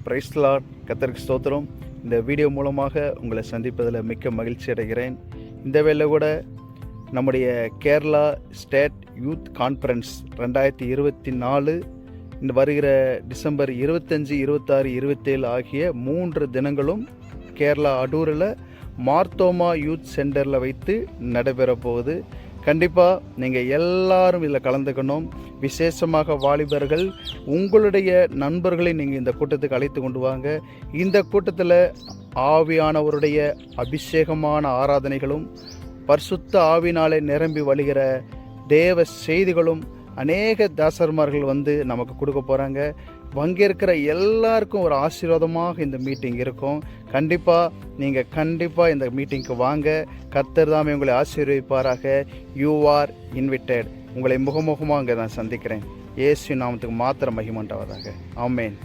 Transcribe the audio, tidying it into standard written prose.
Price Lord. கர்த்தருக்கு ஸ்தோத்திரம். இந்த வீடியோ மூலமாக உங்களை சந்திப்பதில் மிக்க மகிழ்ச்சி அடைகிறேன். இந்த வேளை கூட நம்முடைய கேரளா ஸ்டேட் யூத் கான்ஃபரன்ஸ் 2024 இந்த வருகிற டிசம்பர் 25, 26, 27 ஆகிய 3 தினங்களும் கேரளா அடூரில் மார்த்தோமா யூத் சென்டரில் வைத்து நடைபெற போகுது. கண்டிப்பாக நீங்கள் எல்லாரும் இதில் கலந்துக்கணும். விசேஷமாக வாலிபர்கள் உங்களுடைய நண்பர்களை நீங்கள் இந்த கூட்டத்துக்கு அழைத்து கொண்டு வாங்க. இந்த கூட்டத்தில் ஆவியானவருடைய அபிஷேகமான ஆராதனைகளும் பரிசுத்த ஆவினாலே நிரம்பி வழிகிற தேவ செய்திகளும் அநேக தாசர்மார்கள் வந்து நமக்கு கொடுக்க போகிறாங்க. பங்கேற்கிற எல்லாருக்கும் ஒரு ஆசீர்வாதமாக இந்த மீட்டிங் இருக்கும். நீங்கள் இந்த மீட்டிங்க்கு வாங்க. கர்த்தர் தாமே உங்களை ஆசீர்வதிப்பாராக. You are invited. உங்களை முகமுகமாக அங்கே நான் சந்திக்கிறேன். இயேசு நாமத்துக்கு மாத்திரம் மகிமை உண்டாவதாக. ஆமென்.